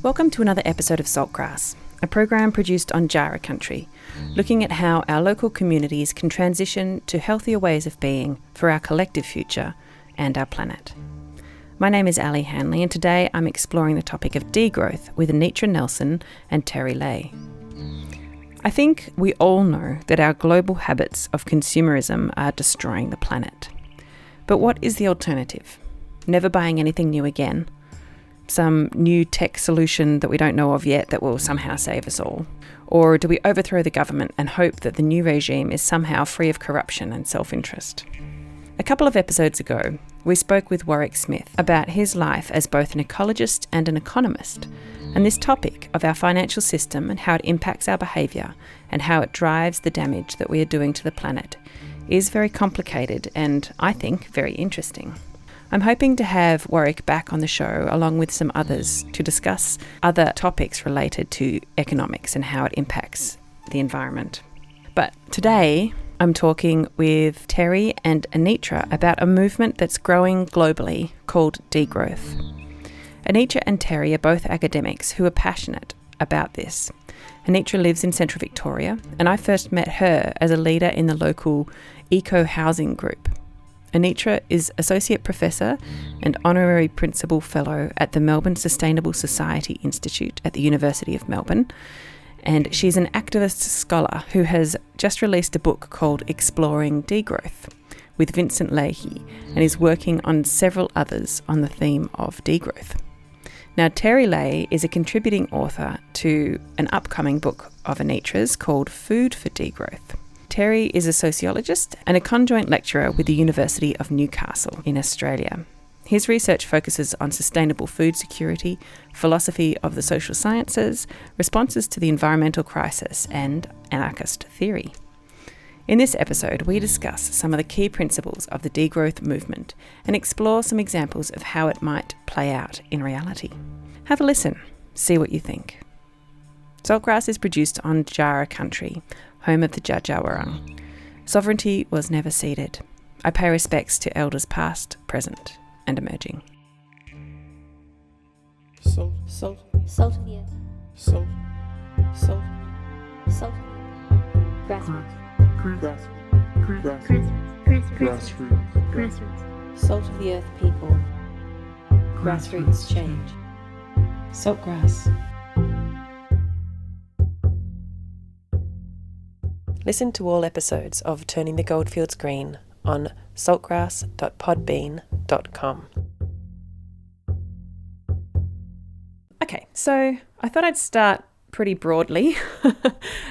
Welcome to another episode of Saltgrass, a program produced on Jara country, looking at how our local communities can transition to healthier ways of being for our collective future and our planet. My name is Ali Hanley, and today I'm exploring the topic of degrowth with Anitra Nelson and Terry Leahy. I think we all know that our global habits of consumerism are destroying the planet. But what is the alternative? Never buying anything new again? Some new tech solution that we don't know of yet that will somehow save us all? Or do we overthrow the government and hope that the new regime is somehow free of corruption and self-interest? A couple of episodes ago, we spoke with Warwick Smith about his life as both an ecologist and an economist, and this topic of our financial system and how it impacts our behaviour and how it drives the damage that we are doing to the planet is very complicated and, I think, very interesting. I'm hoping to have Warwick back on the show along with some others to discuss other topics related to economics and how it impacts the environment. But today I'm talking with Terry and Anitra about a movement that's growing globally called degrowth. Anitra and Terry are both academics who are passionate about this. Anitra lives in Central Victoria, and I first met her as a leader in the local eco-housing group. Anitra is Associate Professor and Honorary Principal Fellow at the Melbourne Sustainable Society Institute at the University of Melbourne, and she's an activist scholar who has just released a book called Exploring Degrowth with Vincent Leahy and is working on several others on the theme of degrowth. Now, Terry Leahy is a contributing author to an upcoming book of Anitra's called Food for Degrowth. Terry is a sociologist and a conjoint lecturer with the University of Newcastle in Australia. His research focuses on sustainable food security, philosophy of the social sciences, responses to the environmental crisis, and anarchist theory. In this episode, we discuss some of the key principles of the degrowth movement and explore some examples of how it might play out in reality. Have a listen, see what you think. Saltgrass is produced on Jara country, home of the Dja Dja Wurrung. Sovereignty was never ceded. I pay respects to elders past, present, and emerging. Salt of the earth. Salt. Grassroots. Salt of the earth people. Grassroots change. Saltgrass. Listen to all episodes of Turning the Goldfields Green on saltgrass.podbean.com. Okay, so I thought I'd start pretty broadly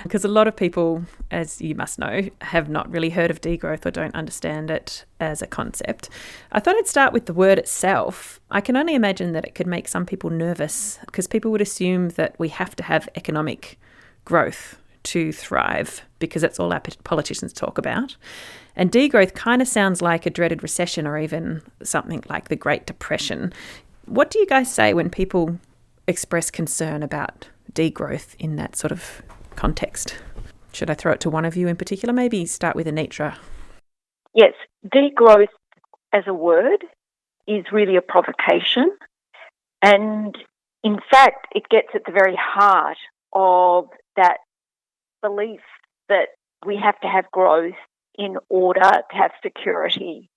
because a lot of people, as you must know, have not really heard of degrowth or don't understand it as a concept. I thought I'd start with the word itself. I can only imagine that it could make some people nervous because people would assume that we have to have economic growth to thrive because that's all our politicians talk about. And degrowth kind of sounds like a dreaded recession or even something like the Great Depression. What do you guys say when people express concern about degrowth in that sort of context? Should I throw it to one of you in particular? Maybe start with Anitra. Yes, degrowth as a word is really a provocation. And in fact, it gets at the very heart of that belief that we have to have growth in order to have security.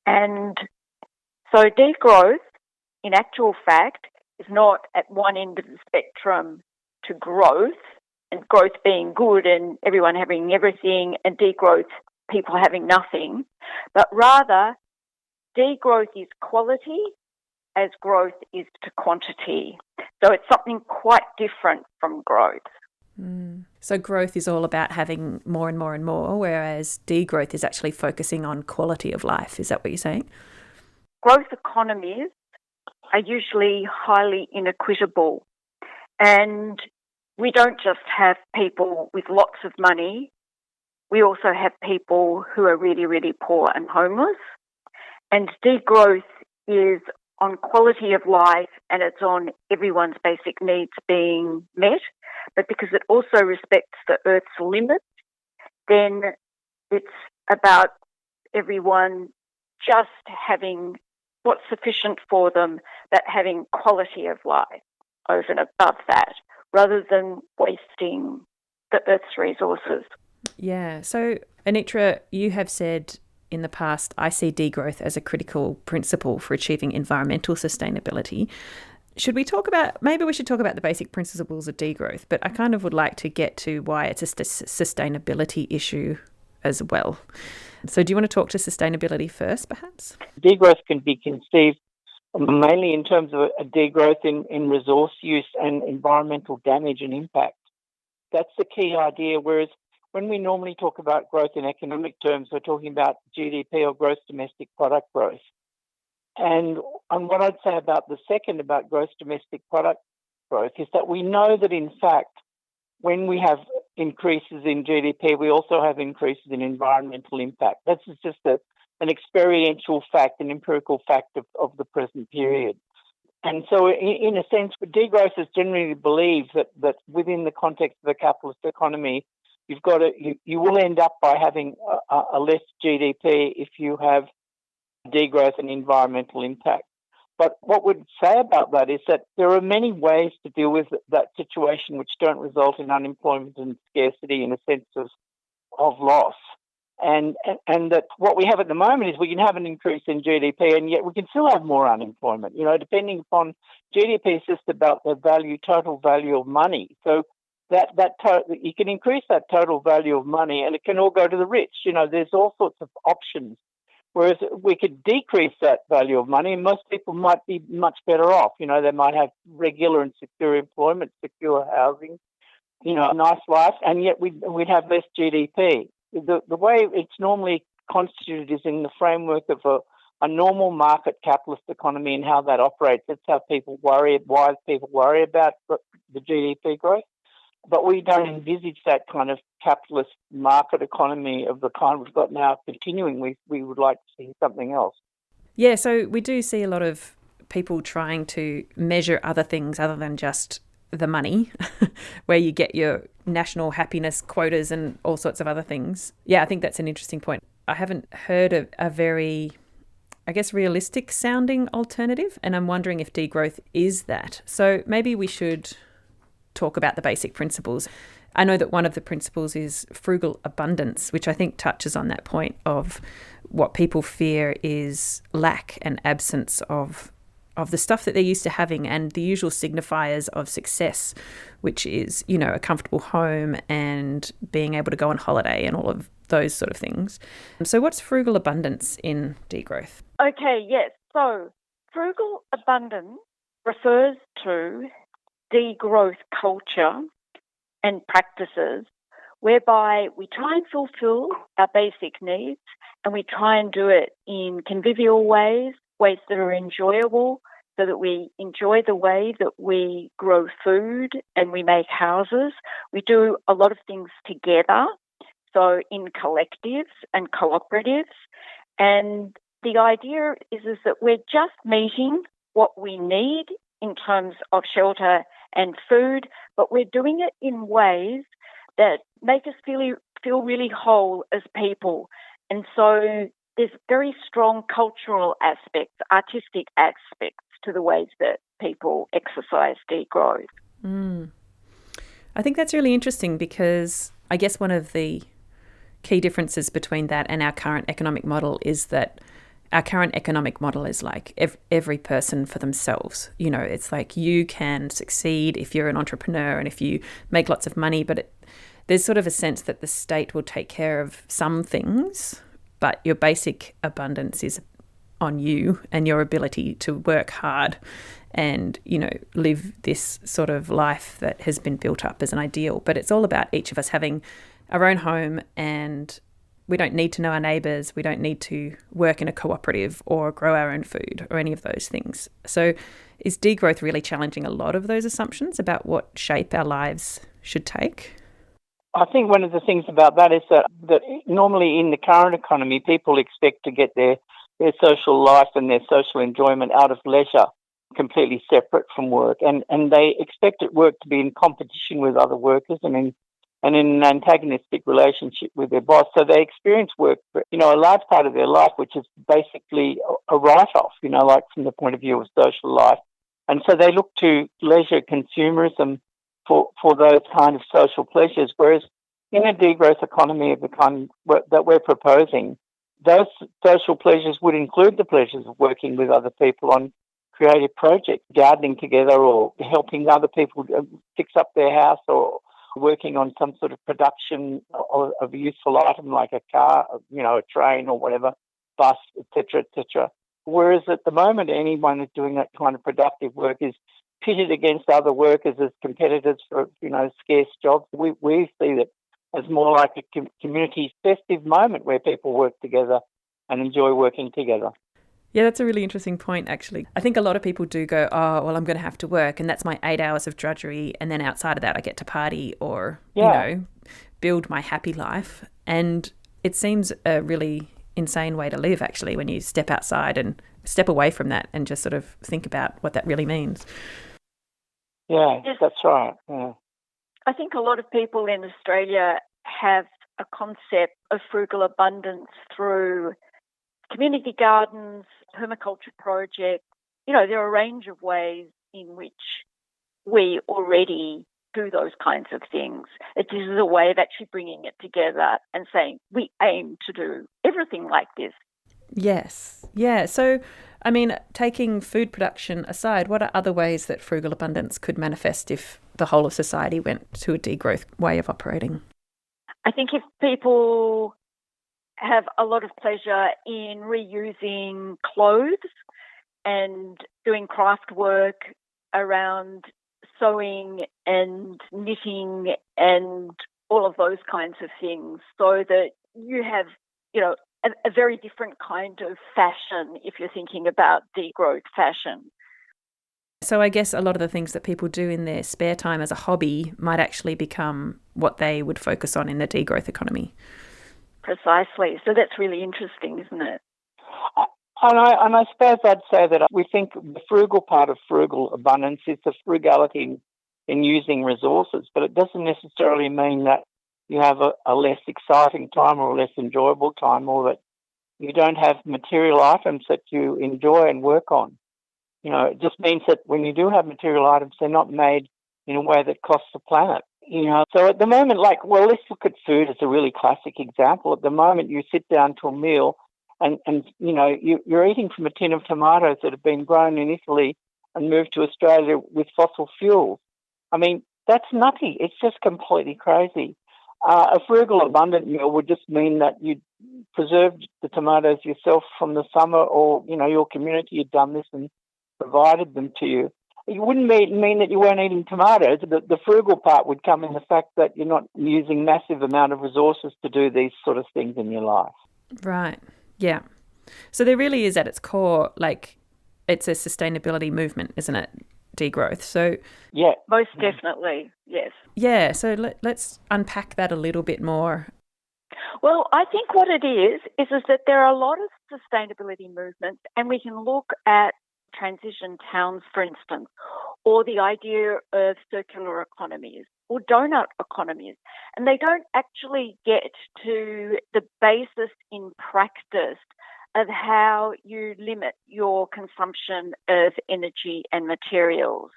And so degrowth, in actual fact, is not at one end of the spectrum to growth, and growth being good and everyone having everything, and degrowth, people having nothing, but rather degrowth is quality as growth is to quantity. So it's something quite different from growth. So growth is all about having more and more and more, whereas degrowth is actually focusing on quality of life. Is that what you're saying? Growth economies are usually highly inequitable. And we don't just have people with lots of money. We also have people who are really, really poor and homeless. And degrowth is on quality of life and it's on everyone's basic needs being met. But because it also respects the Earth's limits, then it's about everyone just having what's sufficient for them, but having quality of life. over and above that, rather than wasting the Earth's resources. Yeah. So, Anitra, you have said in the past, I see degrowth as a critical principle for achieving environmental sustainability. Maybe we should talk about the basic principles of degrowth, but I kind of would like to get to why it's a sustainability issue as well. So do you want to talk to sustainability first, perhaps? Degrowth can be conceived mainly in terms of a degrowth in resource use and environmental damage and impact. That's the key idea, whereas when we normally talk about growth in economic terms, we're talking about GDP or gross domestic product growth. And what I'd say about the second, about gross domestic product growth, is that we know that, in fact, when we have increases in GDP, we also have increases in environmental impact. That's just an experiential fact, an empirical fact of the present period. And so, in a sense, degrowth is generally believed that within the context of a capitalist economy, you will end up by having a less GDP if you have degrowth and environmental impact. But what we'd say about that is that there are many ways to deal with that situation which don't result in unemployment and scarcity in a sense of loss. And that what we have at the moment is we can have an increase in GDP and yet we can still have more unemployment. Depending upon GDP is just about the total value of money. So you can increase that total value of money and it can all go to the rich. There's all sorts of options. Whereas we could decrease that value of money and most people might be much better off. They might have regular and secure employment, secure housing, a nice life, and yet we'd have less GDP. The way it's normally constituted is in the framework of a normal market capitalist economy and how that operates. That's how why people worry about the GDP growth. But we don't envisage that kind of capitalist market economy of the kind we've got now continuing. We would like to see something else. Yeah, so we do see a lot of people trying to measure other things other than just the money, where you get your national happiness quotas and all sorts of other things. Yeah, I think that's an interesting point. I haven't heard of a very, realistic sounding alternative, and I'm wondering if degrowth is that. So maybe we should talk about the basic principles. I know that one of the principles is frugal abundance, which I think touches on that point of what people fear is lack and absence of the stuff that they're used to having and the usual signifiers of success, which is, a comfortable home and being able to go on holiday and all of those sort of things. So what's frugal abundance in degrowth? Okay, yes. So frugal abundance refers to degrowth culture and practices whereby we try and fulfill our basic needs and we try and do it in convivial ways that are enjoyable, so that we enjoy the way that we grow food and we make houses. We do a lot of things together, so in collectives and cooperatives. And the idea is that we're just meeting what we need in terms of shelter and food, but we're doing it in ways that make us feel really whole as people. And so there's very strong cultural aspects, artistic aspects to the ways that people exercise degrowth. I think that's really interesting because I guess one of the key differences between that and our current economic model is that our current economic model is like every person for themselves. It's like you can succeed if you're an entrepreneur and if you make lots of money, but there's sort of a sense that the state will take care of some things, but your basic abundance is on you and your ability to work hard and, live this sort of life that has been built up as an ideal. But it's all about each of us having our own home, and we don't need to know our neighbours. We don't need to work in a cooperative or grow our own food or any of those things. So is degrowth really challenging a lot of those assumptions about what shape our lives should take? I think one of the things about that is that normally in the current economy, people expect to get their social life and their social enjoyment out of leisure completely separate from work. And they expect work to be in competition with other workers and in an antagonistic relationship with their boss. So they experience work, a large part of their life, which is basically a write-off, like from the point of view of social life. And so they look to leisure consumerism for those kind of social pleasures, whereas in a degrowth economy of the kind that we're proposing, those social pleasures would include the pleasures of working with other people on creative projects, gardening together or helping other people fix up their house or working on some sort of production of a useful item like a car, a train or whatever, bus, etc., etc. Whereas at the moment, anyone who's doing that kind of productive work is pitted against other workers as competitors for, scarce jobs. We see that as more like a community festive moment where people work together and enjoy working together. Yeah, that's a really interesting point, actually. I think a lot of people do go, oh, well, I'm going to have to work, and that's my 8 hours of drudgery, and then outside of that, I get to party or, build my happy life. And it seems a really insane way to live, actually, when you step outside and step away from that and just sort of think about what that really means. Yeah, that's right. Yeah. I think a lot of people in Australia have a concept of frugal abundance through community gardens, permaculture projects. There are a range of ways in which we already do those kinds of things. It is a way of actually bringing it together and saying we aim to do everything like this. Yes. Yeah. So, taking food production aside, what are other ways that frugal abundance could manifest if the whole of society went to a degrowth way of operating? I think if people have a lot of pleasure in reusing clothes and doing craft work around sewing and knitting and all of those kinds of things, so that you have, a very different kind of fashion if you're thinking about degrowth fashion. So I guess a lot of the things that people do in their spare time as a hobby might actually become what they would focus on in the degrowth economy. Precisely. So that's really interesting, isn't it? And I suppose I'd say that we think the frugal part of frugal abundance is the frugality in using resources, but it doesn't necessarily mean that you have a less exciting time or a less enjoyable time, or that you don't have material items that you enjoy and work on. It just means that when you do have material items, they're not made in a way that costs the planet. So at the moment, let's look at food as a really classic example. At the moment, you sit down to a meal and you're eating from a tin of tomatoes that have been grown in Italy and moved to Australia with fossil fuels. That's nutty. It's just completely crazy. A frugal, abundant meal would just mean that you preserved the tomatoes yourself from the summer, or, your community had done this and provided them to you. It wouldn't mean that you weren't eating tomatoes. The frugal part would come in the fact that you're not using massive amount of resources to do these sort of things in your life. Right. Yeah. So there really is at its core, it's a sustainability movement, isn't it? Degrowth. So yeah, most definitely, yes. Yeah. So let's unpack that a little bit more. Well, I think what it is that there are a lot of sustainability movements, and we can look at transition towns, for instance, or the idea of circular economies or donut economies. And they don't actually get to the basis in practice of how you limit your consumption of energy and materials.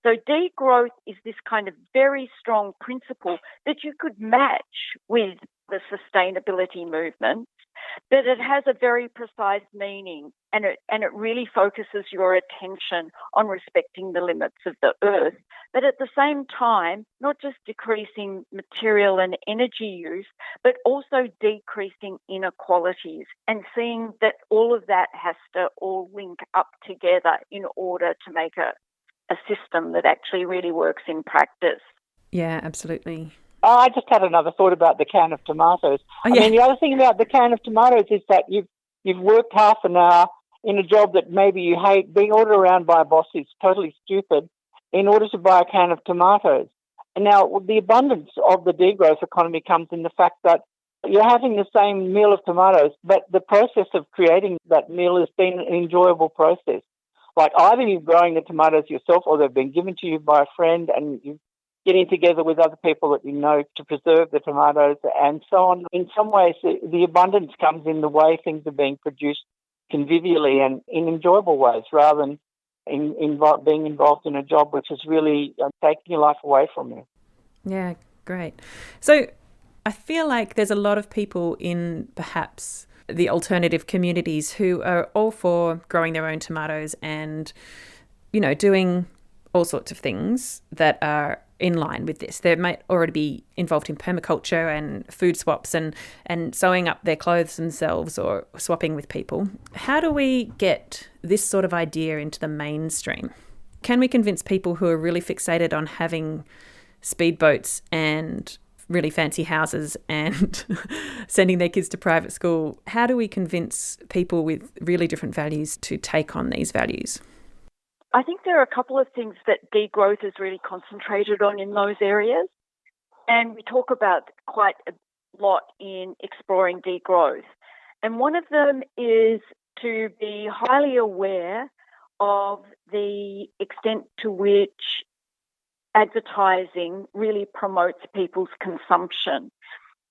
So degrowth is this kind of very strong principle that you could match with the sustainability movement, but it has a very precise meaning, and it really focuses your attention on respecting the limits of the earth, but at the same time, not just decreasing material and energy use, but also decreasing inequalities and seeing that all of that has to all link up together in order to make a system that actually really works in practice. Yeah, absolutely. Oh, I just had another thought about the can of tomatoes. Oh, yeah. The other thing about the can of tomatoes is that you've worked half an hour in a job that maybe you hate. Being ordered around by a boss is totally stupid in order to buy a can of tomatoes. And now the abundance of the degrowth economy comes in the fact that you're having the same meal of tomatoes, but the process of creating that meal has been an enjoyable process. Either you're growing the tomatoes yourself or they've been given to you by a friend and you're getting together with other people that you know to preserve the tomatoes and so on. In some ways, the abundance comes in the way things are being produced convivially and in enjoyable ways rather than being involved in a job which is really taking your life away from you. Yeah, great. So I feel like there's a lot of people in perhaps the alternative communities who are all for growing their own tomatoes and, doing all sorts of things that are in line with this. They might already be involved in permaculture and food swaps and sewing up their clothes themselves or swapping with people. How do we get this sort of idea into the mainstream? Can we convince people who are really fixated on having speedboats and really fancy houses and sending their kids to private school? How do we convince people with really different values to take on these values? I think there are a couple of things that degrowth is really concentrated on in those areas. And we talk about quite a lot in exploring degrowth. And one of them is to be highly aware of the extent to which advertising really promotes people's consumption.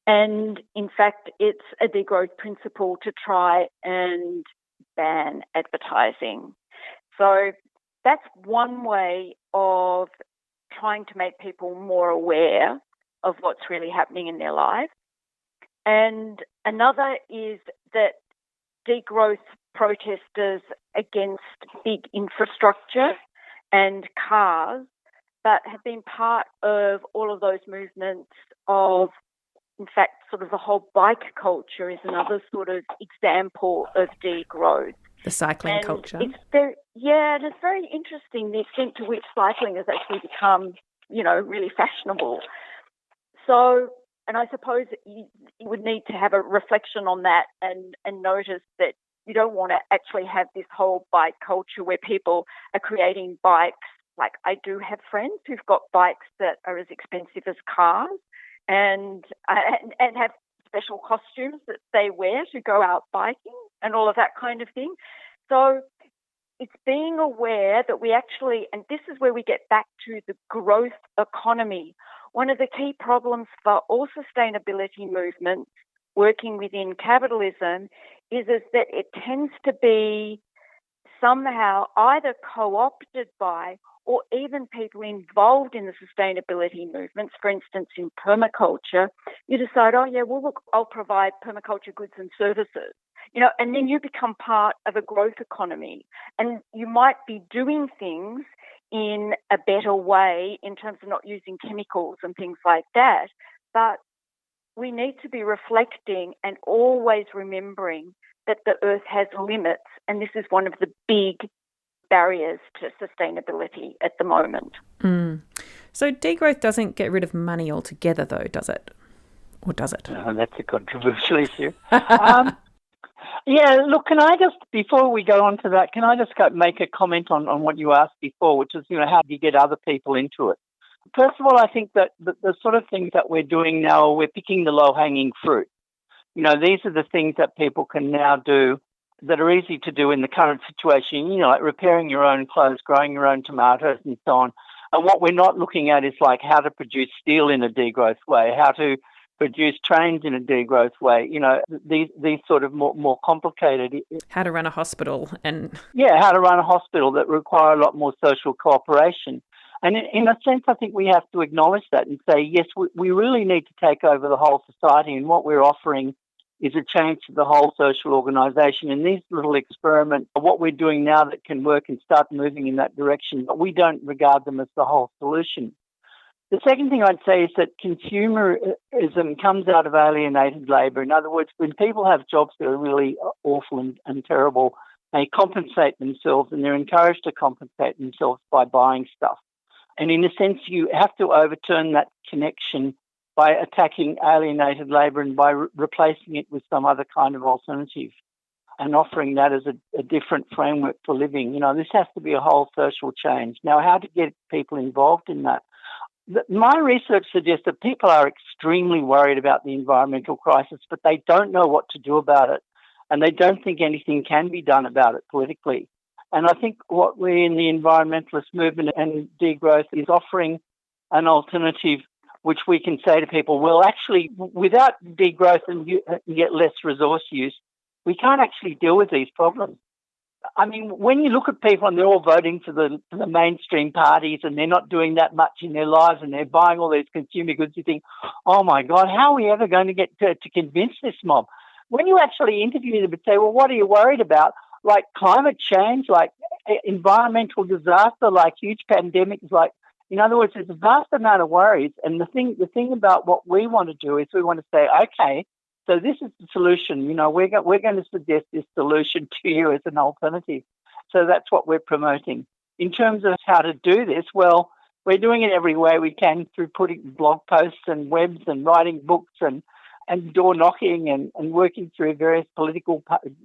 And in fact, it's a degrowth principle to try and ban advertising. So that's one way of trying to make people more aware of what's really happening in their lives. And another is that degrowth protesters against big infrastructure and cars, but have been part of all of those movements of, in fact, sort of the whole bike culture is another sort of example of degrowth. The cycling and culture. And it's very interesting the extent to which cycling has actually become, really fashionable. So, and I suppose you would need to have a reflection on that and notice that you don't want to actually have this whole bike culture where people are creating bikes. Like, I do have friends who've got bikes that are as expensive as cars and have special costumes that they wear to go out biking and all of that kind of thing. So it's being aware that we actually, and this is where we get back to the growth economy. One of the key problems for all sustainability movements working within capitalism is that it tends to be somehow either co-opted by or even people involved in the sustainability movements, for instance, in permaculture, you decide, look, I'll provide permaculture goods and services, and then you become part of a growth economy. And you might be doing things in a better way in terms of not using chemicals and things like that. But we need to be reflecting and always remembering that the earth has limits, and this is one of the big barriers to sustainability at the moment. So degrowth doesn't get rid of money altogether, though, does it? Or does it? No, that's a controversial issue. Look, can I just, before we go on to that, can I just make a comment on what you asked before, which is, how do you get other people into it? First of all, I think that the sort of things that we're doing now, we're picking the low-hanging fruit. These are the things that people can now do that are easy to do in the current situation, like repairing your own clothes, growing your own tomatoes and so on. And what we're not looking at is like how to produce steel in a degrowth way, how to produce trains in a degrowth way, these sort of more complicated. How to run a hospital and... Yeah, how to run a hospital that require a lot more social cooperation. And in a sense, I think we have to acknowledge that and say, yes, we really need to take over the whole society, and what we're offering is a change to the whole social organisation. And these little experiments are what we're doing now that can work and start moving in that direction, but we don't regard them as the whole solution. The second thing I'd say is that consumerism comes out of alienated labour. In other words, when people have jobs that are really awful and terrible, they compensate themselves, and they're encouraged to compensate themselves by buying stuff. And in a sense, you have to overturn that connection by attacking alienated labour and by replacing it with some other kind of alternative and offering that as a different framework for living. This has to be a whole social change. Now, how to get people involved in that? My research suggests that people are extremely worried about the environmental crisis, but they don't know what to do about it, and they don't think anything can be done about it politically. And I think what we in the environmentalist movement and degrowth is offering an alternative which we can say to people, well, actually, without degrowth and yet less resource use, we can't actually deal with these problems. I mean, when you look at people and they're all voting for the mainstream parties and they're not doing that much in their lives and they're buying all these consumer goods, you think, oh my God, how are we ever going to get to convince this mob? When you actually interview them and say, well, what are you worried about? Like climate change, like environmental disaster, like huge pandemics, like, in other words, there's a vast amount of worries. And the thing about what we want to do is we want to say, okay, so this is the solution. You know, we're going to suggest this solution to you as an alternative. So that's what we're promoting. In terms of how to do this, well, we're doing it every way we can through putting blog posts and webs and writing books and door knocking and working through various political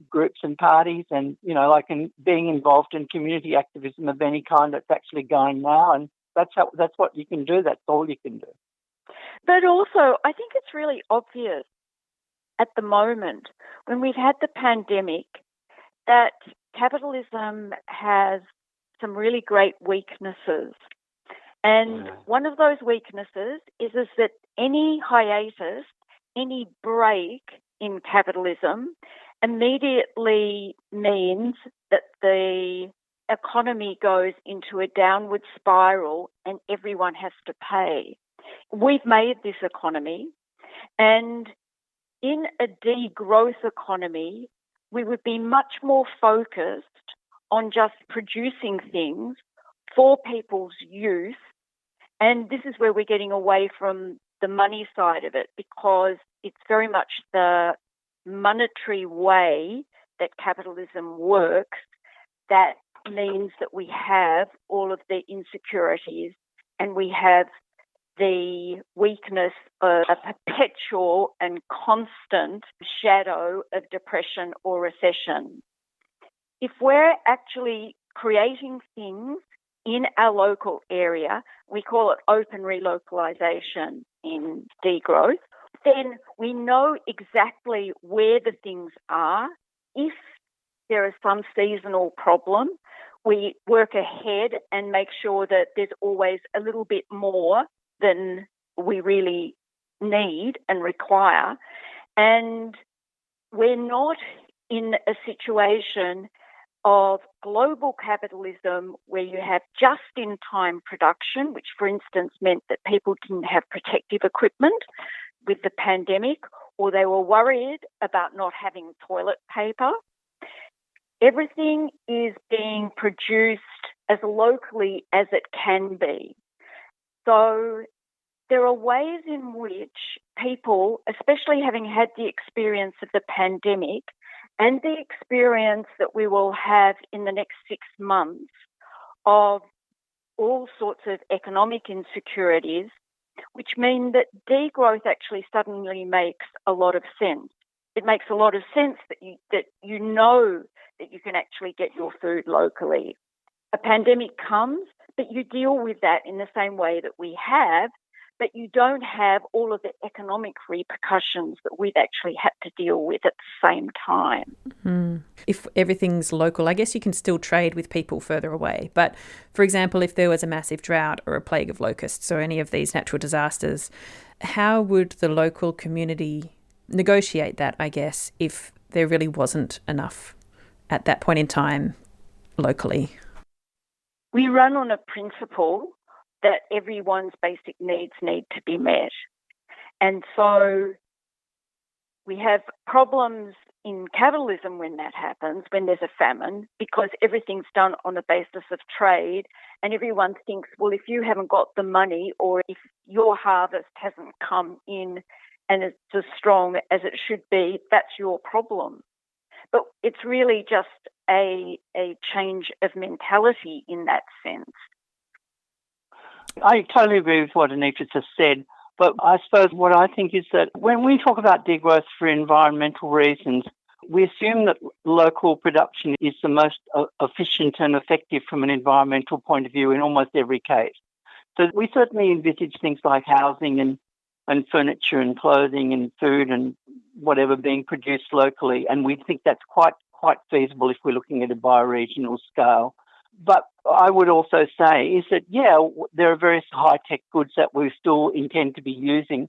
groups and parties and, you know, like being involved in community activism of any kind that's actually going now. And that's what you can do. That's all you can do. But also, I think it's really obvious at the moment, when we've had the pandemic, that capitalism has some really great weaknesses. And one of those weaknesses is that any hiatus, any break in capitalism immediately means that the economy goes into a downward spiral and everyone has to pay. We've made this economy, and in a degrowth economy, we would be much more focused on just producing things for people's use. And this is where we're getting away from the money side of it, because it's very much the monetary way that capitalism works that means that we have all of the insecurities and we have the weakness of a perpetual and constant shadow of depression or recession. If we're actually creating things in our local area, we call it open relocalisation in degrowth, then we know exactly where the things are. If there is some seasonal problem, we work ahead and make sure that there's always a little bit more than we really need and require. And we're not in a situation of global capitalism where you have just-in-time production, which, for instance, meant that people didn't have protective equipment with the pandemic, or they were worried about not having toilet paper. Everything is being produced as locally as it can be. So there are ways in which people, especially having had the experience of the pandemic and the experience that we will have in the next 6 months of all sorts of economic insecurities, which mean that degrowth actually suddenly makes a lot of sense. It makes a lot of sense that you know that you can actually get your food locally. A pandemic comes, but you deal with that in the same way that we have, but you don't have all of the economic repercussions that we've actually had to deal with at the same time. Mm. If everything's local, I guess you can still trade with people further away. But, for example, if there was a massive drought or a plague of locusts or any of these natural disasters, how would the local community negotiate that, I guess, if there really wasn't enough at that point in time locally? We run on a principle that everyone's basic needs need to be met. And so we have problems in capitalism when that happens, when there's a famine, because everything's done on the basis of trade, and everyone thinks, well, if you haven't got the money or if your harvest hasn't come in and it's as strong as it should be, that's your problem. But it's really just a change of mentality in that sense. I totally agree with what Anitra just said, but I suppose what I think is that when we talk about degrowth for environmental reasons, we assume that local production is the most efficient and effective from an environmental point of view in almost every case. So we certainly envisage things like housing and furniture and clothing and food and whatever being produced locally, and we think that's quite feasible if we're looking at a bioregional scale. But I would also say is that, there are various high-tech goods that we still intend to be using,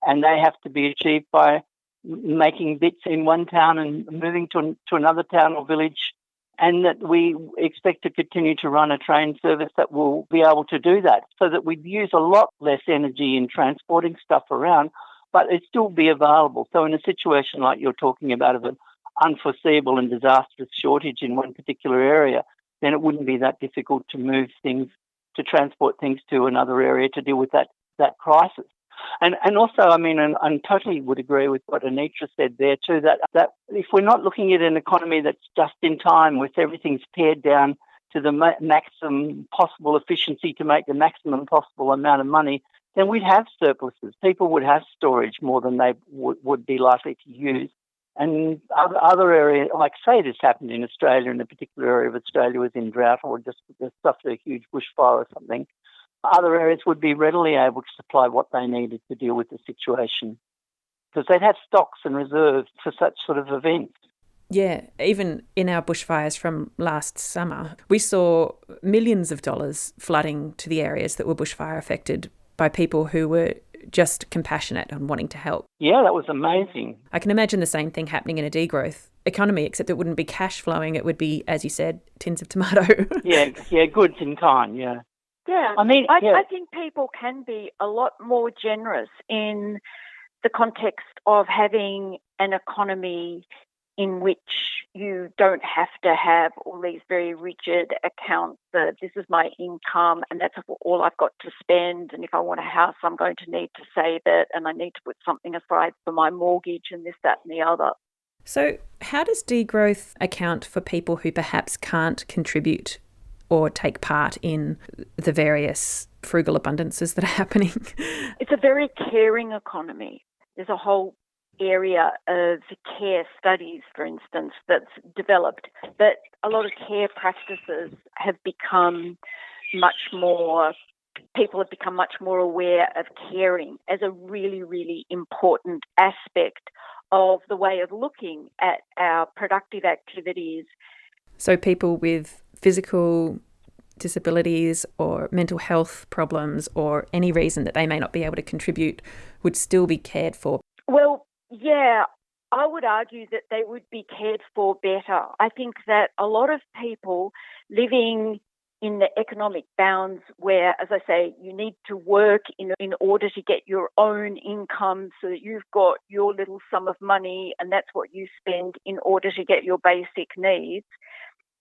and they have to be achieved by making bits in one town and moving to another town or village and that we expect to continue to run a train service that will be able to do that, so that we'd use a lot less energy in transporting stuff around, but it'd still be available. So in a situation like you're talking about of an unforeseeable and disastrous shortage in one particular area, then it wouldn't be that difficult to move things, to transport things to another area to deal with that crisis. And also, I mean, and totally would agree with what Anitra said there too, that if we're not looking at an economy that's just in time, with everything's pared down to the maximum possible efficiency to make the maximum possible amount of money, then we'd have surpluses. People would have storage more than they would be likely to use. And other areas, like say this happened in Australia, in a particular area of Australia was in drought or just suffered a huge bushfire or something, other areas would be readily able to supply what they needed to deal with the situation, because they'd have stocks and reserves for such sort of events. Yeah, even in our bushfires from last summer, we saw millions of dollars flooding to the areas that were bushfire affected by people who were just compassionate and wanting to help. Yeah, that was amazing. I can imagine the same thing happening in a degrowth economy, except it wouldn't be cash flowing. It would be, as you said, tins of tomato. yeah, goods in kind, yeah. Yeah, I think people can be a lot more generous in the context of having an economy in which you don't have to have all these very rigid accounts that this is my income and that's all I've got to spend, and if I want a house I'm going to need to save it and I need to put something aside for my mortgage and this, that and the other. So how does degrowth account for people who perhaps can't contribute or take part in the various frugal abundances that are happening? It's a very caring economy. There's a whole area of care studies, for instance, that's developed, but a lot of care practices have become people have become much more aware of caring as a really, really important aspect of the way of looking at our productive activities. So people with physical disabilities or mental health problems or any reason that they may not be able to contribute would still be cared for? Well, yeah, I would argue that they would be cared for better. I think that a lot of people living in the economic bounds where, as I say, you need to work in order to get your own income so that you've got your little sum of money and that's what you spend in order to get your basic needs.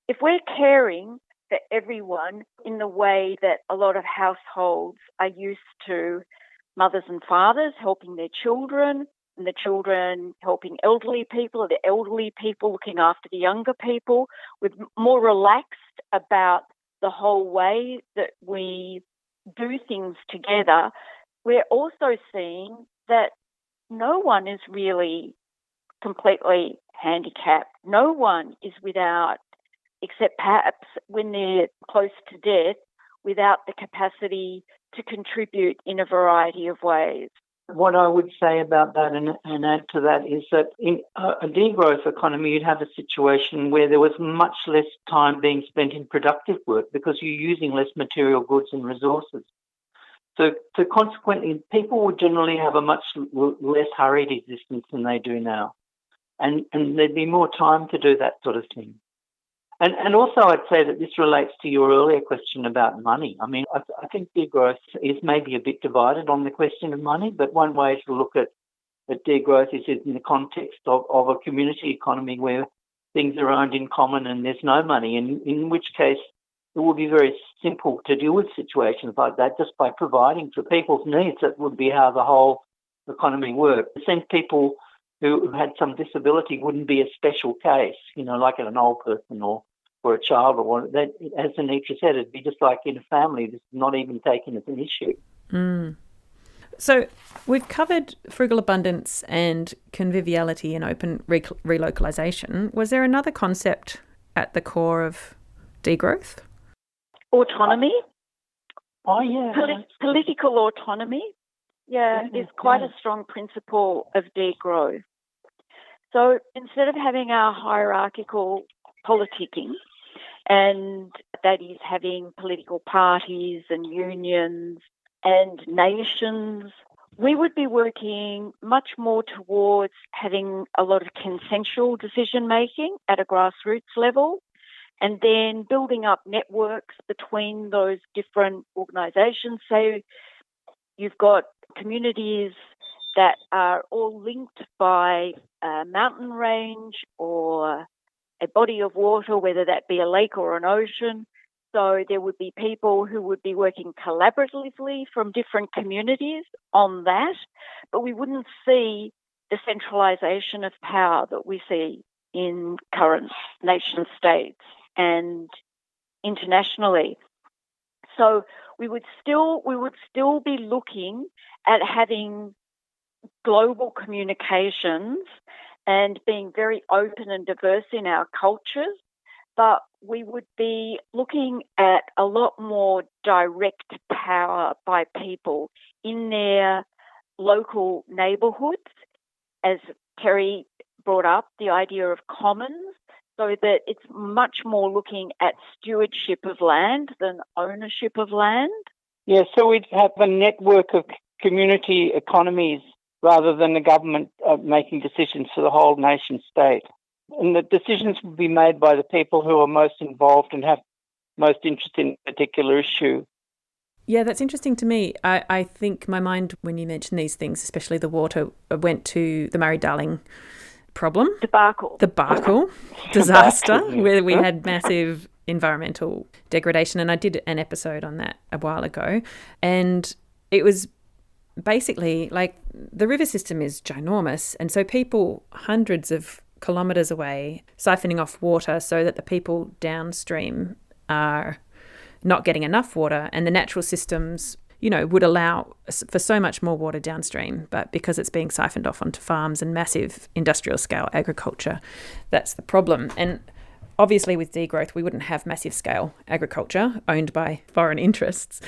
If we're caring for everyone in the way that a lot of households are used to, mothers and fathers helping their children, and the children helping elderly people, or the elderly people looking after the younger people, with more relaxed about the whole way that we do things together, we're also seeing that no one is really completely handicapped. No one is without, except perhaps when they're close to death, without the capacity to contribute in a variety of ways. What I would say about that and add to that is that in a degrowth economy, you'd have a situation where there was much less time being spent in productive work because you're using less material goods and resources. So consequently, people would generally have a much less hurried existence than they do now. And there'd be more time to do that sort of thing. And also I'd say that this relates to your earlier question about money. I mean, I think degrowth is maybe a bit divided on the question of money, but one way to look at degrowth is in the context of a community economy where things are owned in common and there's no money, and in which case it would be very simple to deal with situations like that just by providing for people's needs. That would be how the whole economy worked. Since people who had some disability wouldn't be a special case, like an old person or a child or one. That, as Anitra said, it'd be just like in a family. This is not even taken as an issue. Mm. So we've covered frugal abundance and conviviality and open relocalisation. Was there another concept at the core of degrowth? Autonomy. Oh, yeah. Political autonomy, is quite a strong principle of degrowth. So instead of having our hierarchical politicking, and that is having political parties and unions and nations, we would be working much more towards having a lot of consensual decision-making at a grassroots level, and then building up networks between those different organisations. So you've got communities that are all linked by a mountain range or a body of water, whether that be a lake or an ocean. So there would be people who would be working collaboratively from different communities on that, but we wouldn't see the centralisation of power that we see in current nation states and internationally. So we would still be looking at having global communications and being very open and diverse in our cultures, but we would be looking at a lot more direct power by people in their local neighbourhoods, as Terry brought up, the idea of commons, so that it's much more looking at stewardship of land than ownership of land. Yeah, so we'd have a network of community economies rather than the government making decisions for the whole nation state. And the decisions would be made by the people who are most involved and have most interest in a particular issue. Yeah, that's interesting to me. I think my mind, when you mention these things, especially the water, went to the Murray-Darling problem. Debacle. Disaster, where we had massive environmental degradation. And I did an episode on that a while ago. And it was basically like the river system is ginormous. And so people hundreds of kilometres away siphoning off water so that the people downstream are not getting enough water, and the natural systems, would allow for so much more water downstream, but because it's being siphoned off onto farms and massive industrial scale agriculture, that's the problem. And obviously with degrowth, we wouldn't have massive scale agriculture owned by foreign interests,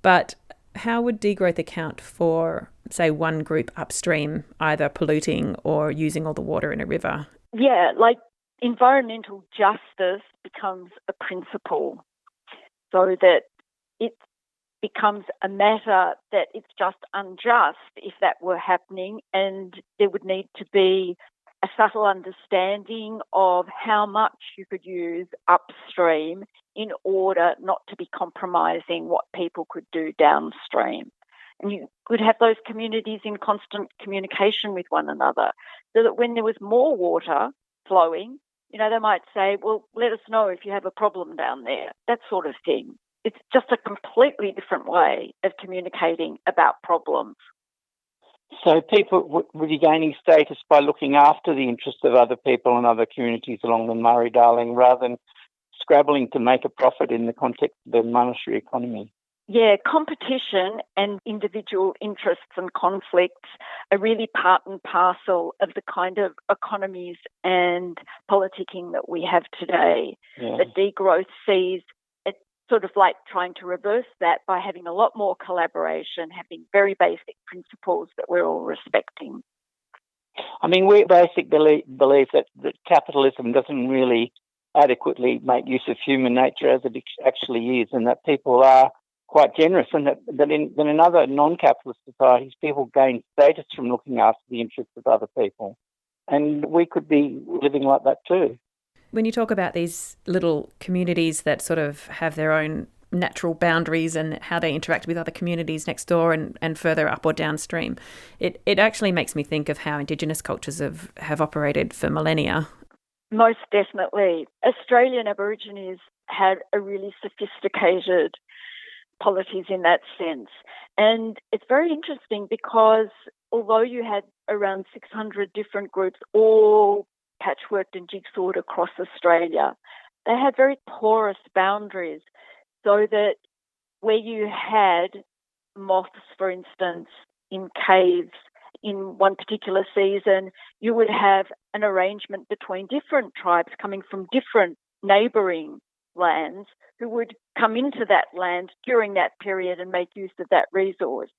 but how would degrowth account for, say, one group upstream either polluting or using all the water in a river? Yeah, like environmental justice becomes a principle, so that it becomes a matter that it's just unjust if that were happening, and there would need to be a subtle understanding of how much you could use upstream in order not to be compromising what people could do downstream. And you could have those communities in constant communication with one another, so that when there was more water flowing, they might say, well, let us know if you have a problem down there, that sort of thing. It's just a completely different way of communicating about problems. So people would be gaining status by looking after the interests of other people and other communities along the Murray-Darling rather than scrabbling to make a profit in the context of the monetary economy. Yeah, competition and individual interests and conflicts are really part and parcel of the kind of economies and politicking that we have today. Yeah. That degrowth sees it sort of like trying to reverse that by having a lot more collaboration, having very basic principles that we're all respecting. I mean, we basically believe that capitalism doesn't really adequately make use of human nature as it actually is, and that people are quite generous, and that in other non-capitalist societies, people gain status from looking after the interests of other people. And we could be living like that too. When you talk about these little communities that sort of have their own natural boundaries and how they interact with other communities next door and further up or downstream, it actually makes me think of how Indigenous cultures have operated for millennia. Most definitely. Australian Aborigines had a really sophisticated polities in that sense. And it's very interesting because although you had around 600 different groups all patchworked and jigsawed across Australia, they had very porous boundaries, so that where you had moths, for instance, in caves in one particular season, you would have an arrangement between different tribes coming from different neighbouring lands who would come into that land during that period and make use of that resource.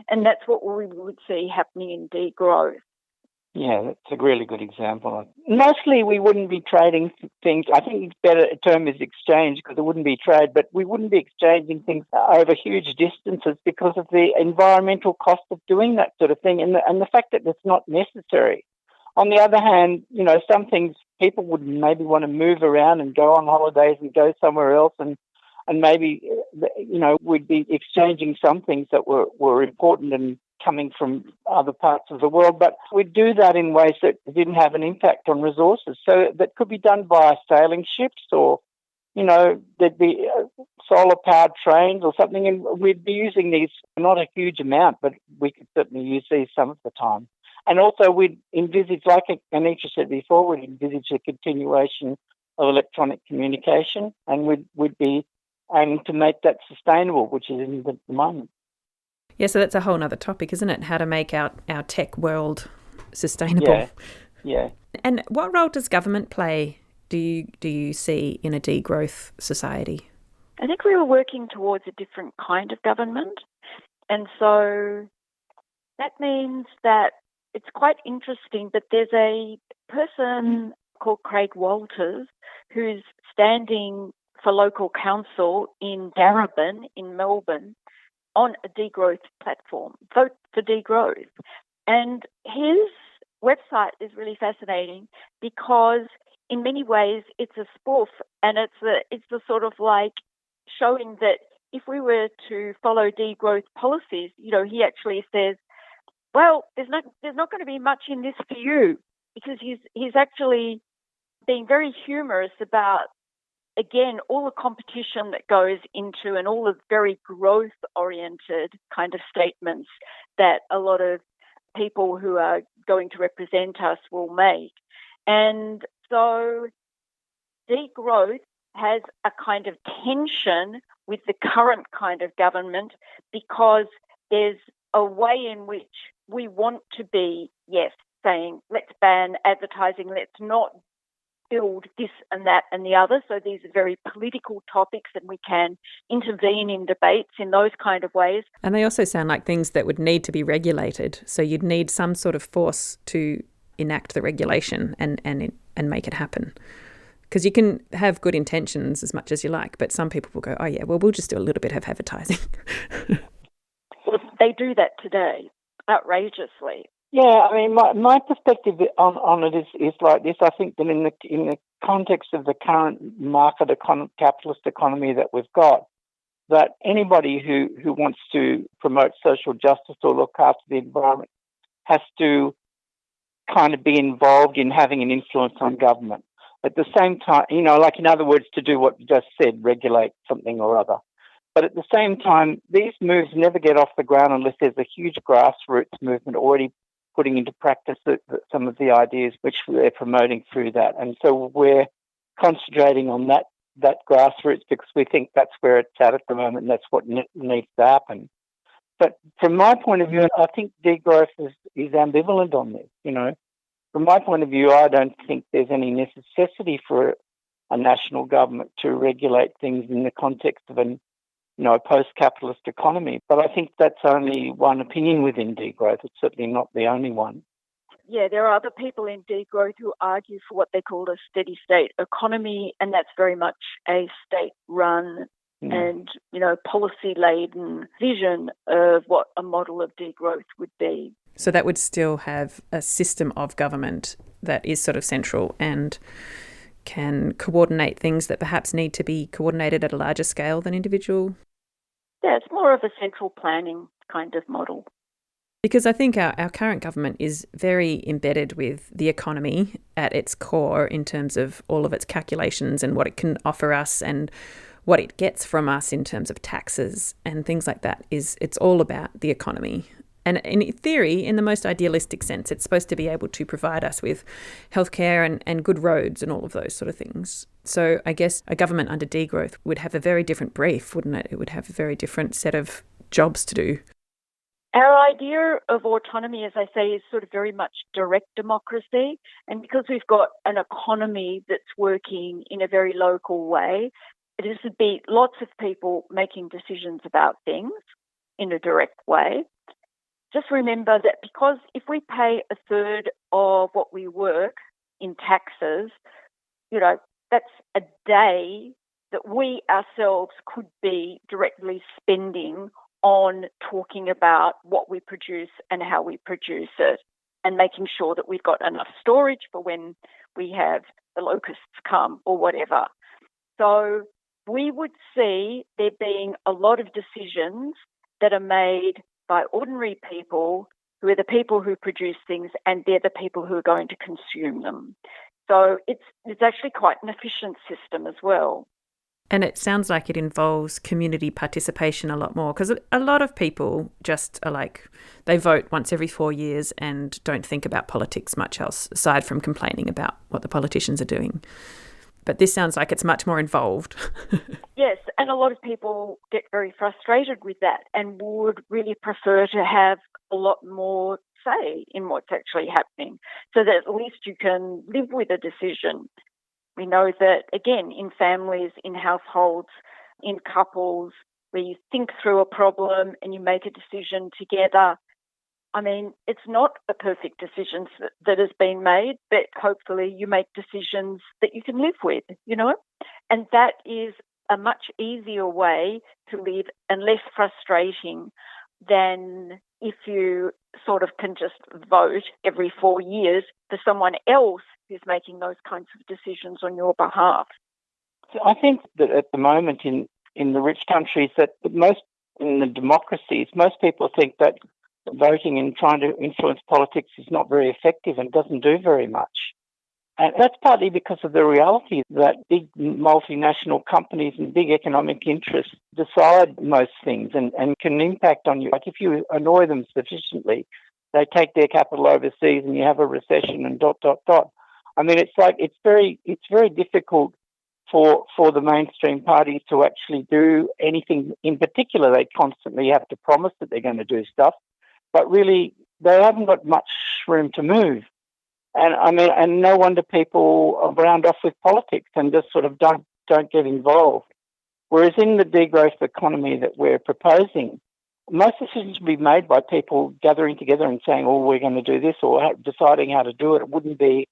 And that's what we would see happening in degrowth. Yeah, that's a really good example. Mostly we wouldn't be trading things. I think the better term is exchange, because it wouldn't be trade, but we wouldn't be exchanging things over huge distances because of the environmental cost of doing that sort of thing and the fact that it's not necessary. On the other hand, some things people would maybe want to move around and go on holidays and go somewhere else, and maybe, we'd be exchanging some things that were important and coming from other parts of the world, but we'd do that in ways that didn't have an impact on resources. So that could be done via sailing ships, or, there'd be solar-powered trains or something, and we'd be using these, not a huge amount, but we could certainly use these some of the time. And also we'd envisage, like Anitra said before, we'd envisage a continuation of electronic communication, and we'd be aiming to make that sustainable, which is in the moment. Yeah, so that's a whole other topic, isn't it? How to make our tech world sustainable. Yeah. And what role does government play, do you see, in a degrowth society? I think we were working towards a different kind of government. And so that means that it's quite interesting that there's a person called Craig Walters who's standing for local council in Darebin in Melbourne on a degrowth platform, Vote for Degrowth. And his website is really fascinating because in many ways it's a spoof, and it's the sort of like showing that if we were to follow degrowth policies, he actually says, well, there's not going to be much in this for you, because he's actually being very humorous about, again, all the competition that goes into and all the very growth-oriented kind of statements that a lot of people who are going to represent us will make. And so degrowth has a kind of tension with the current kind of government, because there's a way in which we want to be, yes, saying let's ban advertising, let's not build this and that and the other. So these are very political topics, and we can intervene in debates in those kind of ways. And they also sound like things that would need to be regulated. So you'd need some sort of force to enact the regulation and make it happen. Because you can have good intentions as much as you like, but some people will go, oh yeah, well, we'll just do a little bit of advertising. Well, they do that today, outrageously. Yeah, I mean, my perspective on it is like this. I think that in the context of the current capitalist economy that we've got, that anybody who wants to promote social justice or look after the environment has to kind of be involved in having an influence on government. At the same time, like in other words, to do what you just said, regulate something or other. But at the same time, these moves never get off the ground unless there's a huge grassroots movement already putting into practice some of the ideas which they're promoting through that. And so we're concentrating on that grassroots because we think that's where it's at the moment, and that's what needs to happen. But from my point of view, I think degrowth is ambivalent on this. From my point of view, I don't think there's any necessity for a national government to regulate things in the context of a post-capitalist economy. But I think that's only one opinion within degrowth. It's certainly not the only one. Yeah, there are other people in degrowth who argue for what they call a steady state economy, and that's very much a state-run and, policy-laden vision of what a model of degrowth would be. So that would still have a system of government that is sort of central and can coordinate things that perhaps need to be coordinated at a larger scale than individual? Yeah, it's more of a central planning kind of model. Because I think our current government is very embedded with the economy at its core in terms of all of its calculations and what it can offer us and what it gets from us in terms of taxes and things like that. It's all about the economy. And in theory, in the most idealistic sense, it's supposed to be able to provide us with healthcare and good roads and all of those sort of things. So I guess a government under degrowth would have a very different brief, wouldn't it? It would have a very different set of jobs to do. Our idea of autonomy, as I say, is sort of very much direct democracy. And because we've got an economy that's working in a very local way, it is to be lots of people making decisions about things in a direct way. Just remember that because if we pay a third of what we work in taxes, that's a day that we ourselves could be directly spending on talking about what we produce and how we produce it. and making sure that we've got enough storage for when we have the locusts come or whatever. So we would see there being a lot of decisions that are made by ordinary people who are the people who produce things, and they're the people who are going to consume them. So it's actually quite an efficient system as well. And it sounds like it involves community participation a lot more, because a lot of people just are like, they vote once every 4 years and don't think about politics much else, aside from complaining about what the politicians are doing. But this sounds like it's much more involved. Yes, and a lot of people get very frustrated with that and would really prefer to have a lot more say in what's actually happening, so that at least you can live with a decision. We know that, again, in families, in households, in couples, where you think through a problem and you make a decision together. I mean, it's not a perfect decision that has been made, but hopefully you make decisions that you can live with, you know? And that is a much easier way to live and less frustrating than if you sort of can just vote every 4 years for someone else who's making those kinds of decisions on your behalf. So I think that at the moment in the rich countries, that most in the democracies, most people think that voting and trying to influence politics is not very effective and doesn't do very much. And that's partly because of the reality that big multinational companies and big economic interests decide most things and can impact on you. Like if you annoy them sufficiently, they take their capital overseas and you have a recession and ... I mean, it's very difficult for the mainstream parties to actually do anything in particular. They constantly have to promise that they're going to do stuff, but really they haven't got much room to move. And I mean, and no wonder people are round off with politics and just sort of don't get involved. Whereas in the degrowth economy that we're proposing, most decisions will be made by people gathering together and saying, "Oh, we're going to do this," or deciding how to do it. It wouldn't be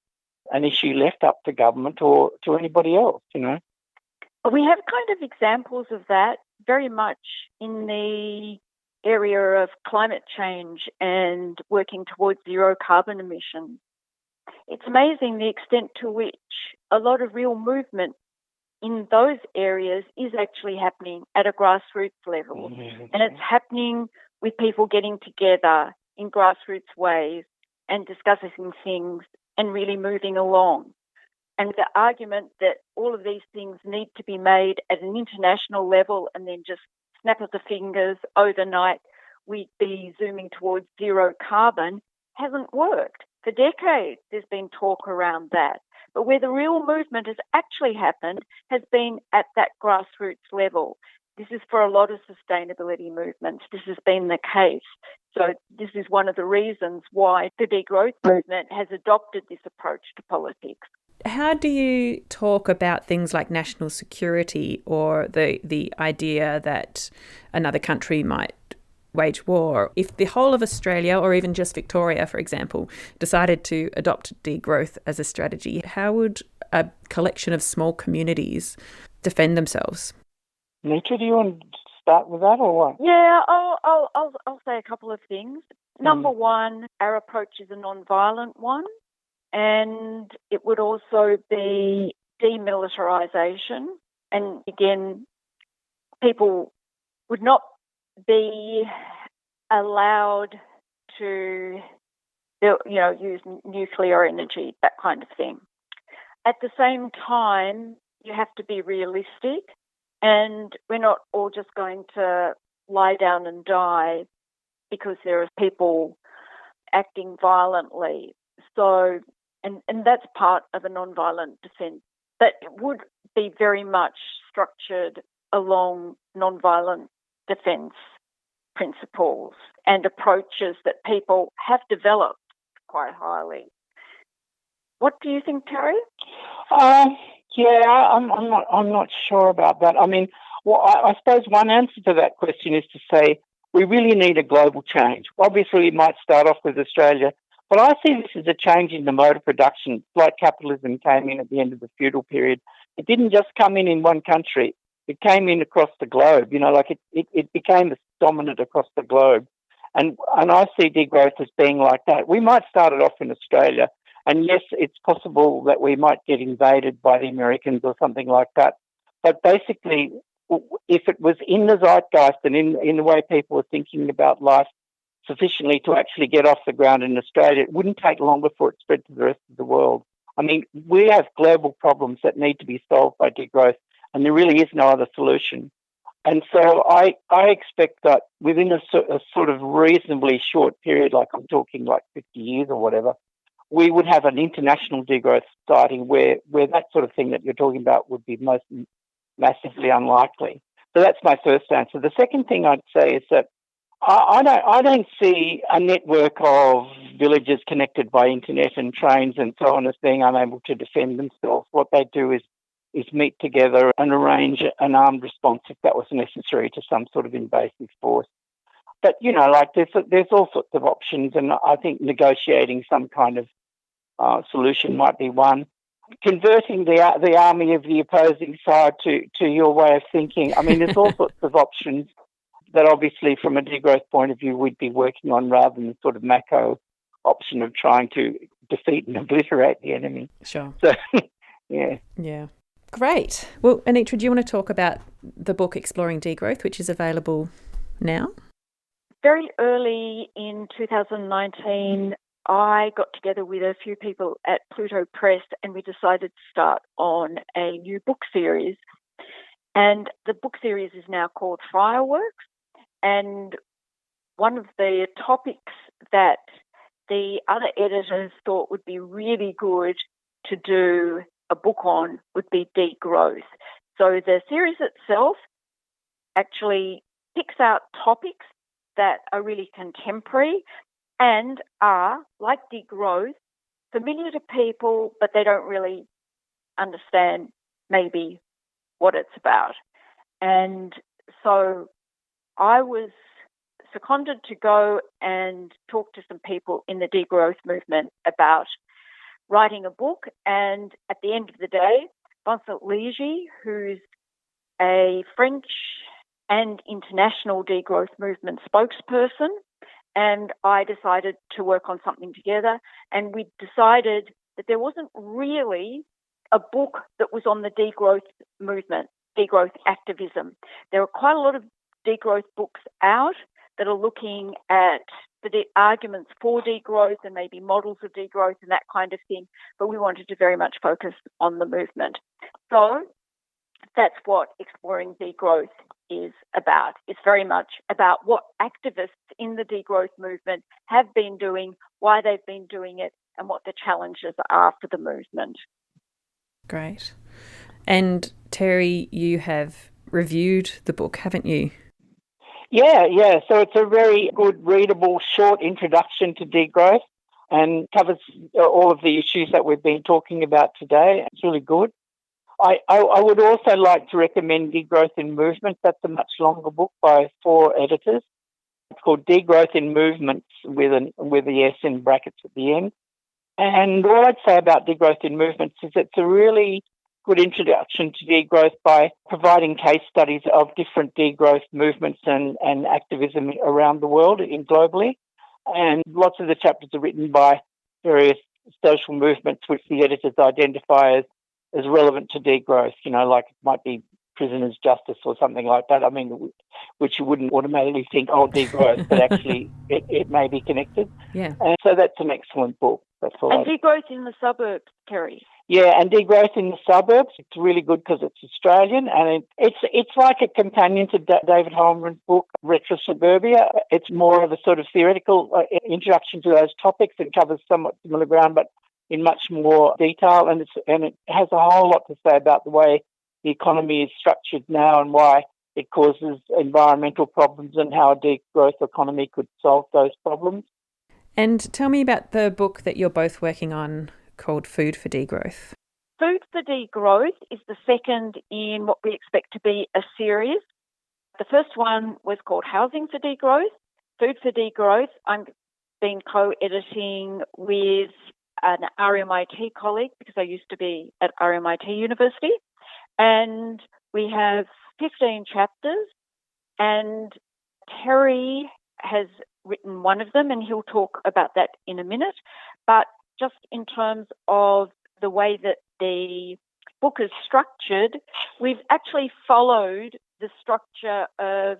an issue left up to government or to anybody else, you know. We have kind of examples of that very much in the area of climate change and working towards zero carbon emissions. It's amazing the extent to which a lot of real movement in those areas is actually happening at a grassroots level. Mm-hmm. And it's happening with people getting together in grassroots ways and discussing things and really moving along. And the argument that all of these things need to be made at an international level and then just snap of the fingers overnight, we'd be zooming towards zero carbon, hasn't worked. For decades, there's been talk around that. But where the real movement has actually happened has been at that grassroots level. This is for a lot of sustainability movements. This has been the case. So this is one of the reasons why the degrowth movement has adopted this approach to politics. How do you talk about things like national security or the idea that another country might wage war? If the whole of Australia, or even just Victoria, for example, decided to adopt degrowth as a strategy, how would a collection of small communities defend themselves? Anitra, do you want to start with that or what? Yeah, I'll say a couple of things. Number one, our approach is a non-violent one, and it would also be demilitarisation. And again, people would not be allowed to, use nuclear energy, that kind of thing. At the same time, you have to be realistic, and we're not all just going to lie down and die because there are people acting violently. So, and that's part of a non-violent defence. But it would be very much structured along non-violent defence principles and approaches that people have developed quite highly. What do you think, Terry? I'm not sure about that. I mean, well, I suppose one answer to that question is to say we really need a global change. Obviously, it might start off with Australia, but I see this as a change in the mode of production, like capitalism came in at the end of the feudal period. It didn't just come in one country. It came in across the globe, it became dominant across the globe. And I see degrowth as being like that. We might start it off in Australia, and yes, it's possible that we might get invaded by the Americans or something like that. But basically, if it was in the zeitgeist and in the way people were thinking about life sufficiently to actually get off the ground in Australia, it wouldn't take long before it spread to the rest of the world. I mean, we have global problems that need to be solved by degrowth, and there really is no other solution. And so I expect that within a sort of reasonably short period, like I'm talking like 50 years or whatever, we would have an international degrowth starting where that sort of thing that you're talking about would be most massively unlikely. So that's my first answer. The second thing I'd say is that I don't see a network of villages connected by internet and trains and so on as being unable to defend themselves. What they do is meet together and arrange an armed response if that was necessary to some sort of invasive force. But, like there's all sorts of options, and I think negotiating some kind of solution might be one. Converting the army of the opposing side to your way of thinking. I mean, there's all sorts of options that obviously from a degrowth point of view we'd be working on rather than the sort of macro option of trying to defeat and obliterate the enemy. Sure. So, yeah. Yeah. Great. Well, Anitra, do you want to talk about the book Exploring Degrowth, which is available now? Very early in 2019, I got together with a few people at Pluto Press and we decided to start on a new book series. And the book series is now called Fireworks. And one of the topics that the other editors thought would be really good to do a book on would be degrowth. So the series itself actually picks out topics that are really contemporary and are, like degrowth, familiar to people, but they don't really understand maybe what it's about. And so I was seconded to go and talk to some people in the degrowth movement about writing a book. And at the end of the day, Vincent Leahy, who's a French and international degrowth movement spokesperson, and I decided to work on something together. And we decided that there wasn't really a book that was on the degrowth movement, degrowth activism. There are quite a lot of degrowth books out that are looking at the arguments for degrowth and maybe models of degrowth and that kind of thing, but we wanted to very much focus on the movement. So that's what Exploring Degrowth is about. It's very much about what activists in the degrowth movement have been doing, why they've been doing it, and what the challenges are for the movement. Great. And Terry, you have reviewed the book, haven't you? Yeah. So it's a very good, readable, short introduction to degrowth and covers all of the issues that we've been talking about today. It's really good. I would also like to recommend Degrowth in Movements. That's a much longer book by 4 editors. It's called Degrowth in Movements with the S in brackets at the end. And all I'd say about Degrowth in Movements is it's a really good introduction to degrowth by providing case studies of different degrowth movements and activism around the world and globally. And lots of the chapters are written by various social movements which the editors identify as relevant to degrowth, like it might be prisoners' justice or something like that. I mean, which you wouldn't automatically think, degrowth, but actually it may be connected. Yeah. And so that's an excellent book. That's all. And Degrowth in the Suburbs, Kerry. Yeah, and Degrowth in the Suburbs. It's really good because it's Australian, and it's like a companion to David Holmgren's book, Retro Suburbia. It's more of a sort of theoretical introduction to those topics and covers somewhat similar ground, but in much more detail, and it has a whole lot to say about the way the economy is structured now and why it causes environmental problems and how a degrowth economy could solve those problems. And tell me about the book that you're both working on called Food for Degrowth. Food for Degrowth is the second in what we expect to be a series. The first one was called Housing for Degrowth. Food for Degrowth, I'm been co-editing with an RMIT colleague because I used to be at RMIT University. And we have 15 chapters, and Terry has written one of them, and he'll talk about that in a minute. But just in terms of the way that the book is structured, we've actually followed the structure of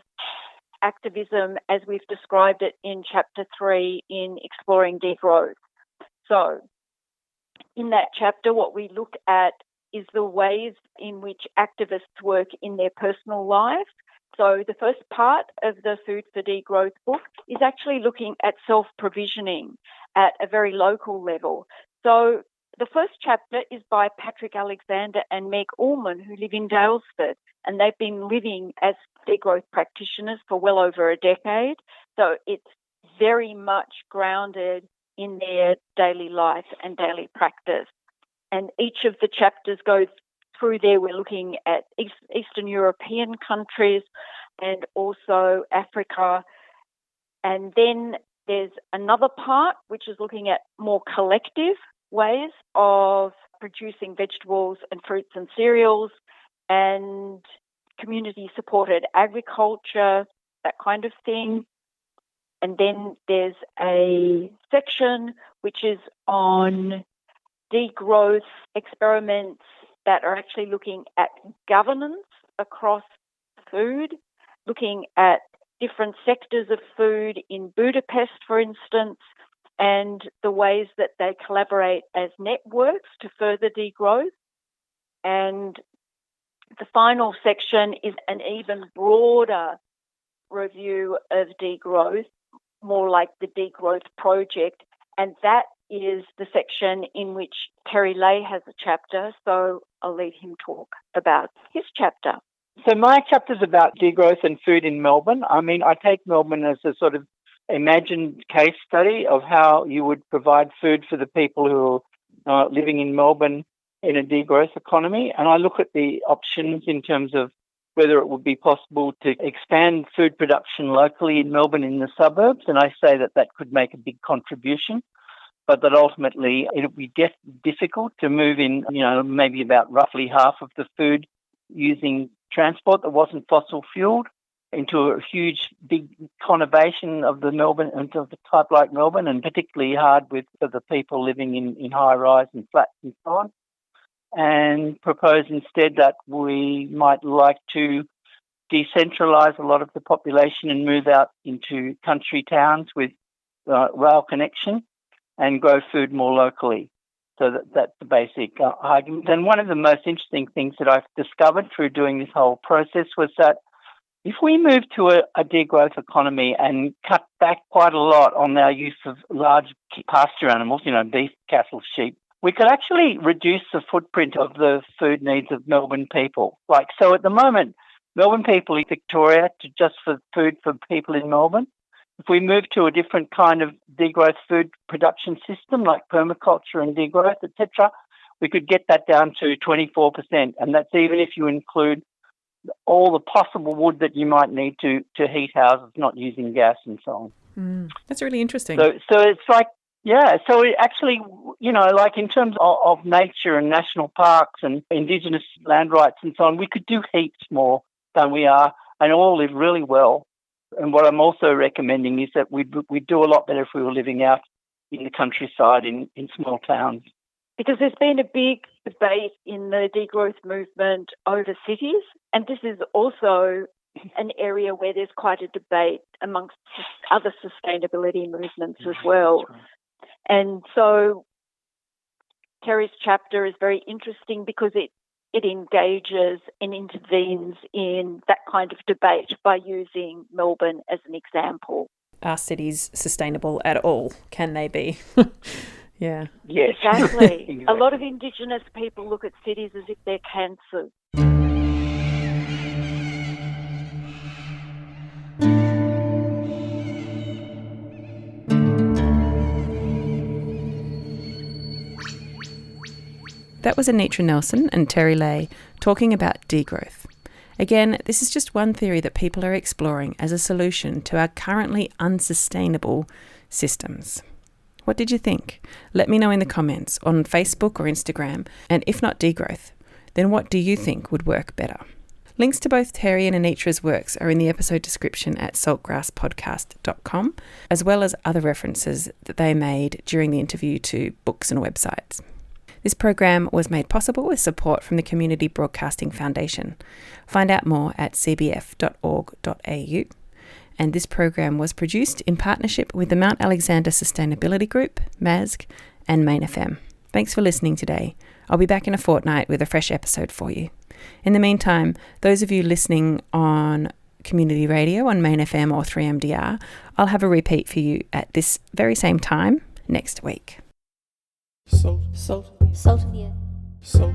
activism as we've described it in Chapter 3 in Exploring Degrowth. So in that chapter, what we look at is the ways in which activists work in their personal lives. So the first part of the Food for Degrowth book is actually looking at self-provisioning at a very local level. So the first chapter is by Patrick Alexander and Meg Ullman, who live in Daylesford, and they've been living as degrowth practitioners for well over a decade. So it's very much grounded in their daily life and daily practice. And each of the chapters goes through there. We're looking at Eastern European countries and also Africa. And then there's another part which is looking at more collective ways of producing vegetables and fruits and cereals and community-supported agriculture, that kind of thing. And then there's a section which is on degrowth experiments that are actually looking at governance across food, looking at different sectors of food in Budapest, for instance, and the ways that they collaborate as networks to further degrowth. And the final section is an even broader review of degrowth, more like the Degrowth Project, and that is the section in which Terry Leahy has a chapter, so I'll leave him talk about his chapter. So my chapter's about degrowth and food in Melbourne. I mean, I take Melbourne as a sort of imagined case study of how you would provide food for the people who are living in Melbourne in a degrowth economy. And I look at the options in terms of whether it would be possible to expand food production locally in Melbourne in the suburbs. And I say that that could make a big contribution, but that ultimately it would be difficult to move in, maybe about roughly half of the food using transport that wasn't fossil fueled into a huge, big conurbation of the Melbourne, into the type like Melbourne, and particularly hard for the people living in high-rise and flats and so on. And propose instead that we might like to decentralise a lot of the population and move out into country towns with rail connection and grow food more locally. So that's the basic argument. And one of the most interesting things that I've discovered through doing this whole process was that if we move to a degrowth economy and cut back quite a lot on our use of large pasture animals, beef, cattle, sheep, we could actually reduce the footprint of the food needs of Melbourne people. So at the moment, Melbourne people in Victoria just for food for people in Melbourne. If we move to a different kind of degrowth food production system like permaculture and degrowth, etc., we could get that down to 24%. And that's even if you include all the possible wood that you might need to heat houses, not using gas and so on. That's really interesting. So it's like, so it actually, in terms of nature and national parks and Indigenous land rights and so on, we could do heaps more than we are and all live really well. And what I'm also recommending is that we'd do a lot better if we were living out in the countryside in small towns. Because there's been a big debate in the degrowth movement over cities, and this is also an area where there's quite a debate amongst other sustainability movements as well. And so Terry's chapter is very interesting because it engages and intervenes in that kind of debate by using Melbourne as an example. Are cities sustainable at all? Can they be? Yeah. Yes. Exactly. A lot of Indigenous people look at cities as if they're cancers. That was Anitra Nelson and Terry Leahy talking about degrowth. Again, this is just one theory that people are exploring as a solution to our currently unsustainable systems. What did you think? Let me know in the comments on Facebook or Instagram. And if not degrowth, then what do you think would work better? Links to both Terry and Anitra's works are in the episode description at saltgrasspodcast.com, as well as other references that they made during the interview to books and websites. This program was made possible with support from the Community Broadcasting Foundation. Find out more at cbf.org.au. And this program was produced in partnership with the Mount Alexander Sustainability Group, MASG, and Main FM. Thanks for listening today. I'll be back in a fortnight with a fresh episode for you. In the meantime, those of you listening on community radio on Main FM or 3MDR, I'll have a repeat for you at this very same time next week. Salt. Salt of the earth. Salt.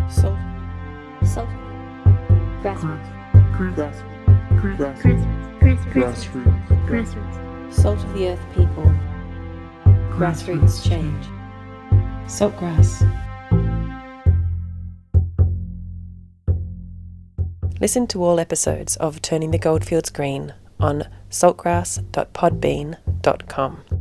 Salt. Salt. Grassroots. Grassroots. Salt of the earth people. Grassroots change. Saltgrass. Listen to all episodes of Turning the Goldfields Green on saltgrass.podbean.com.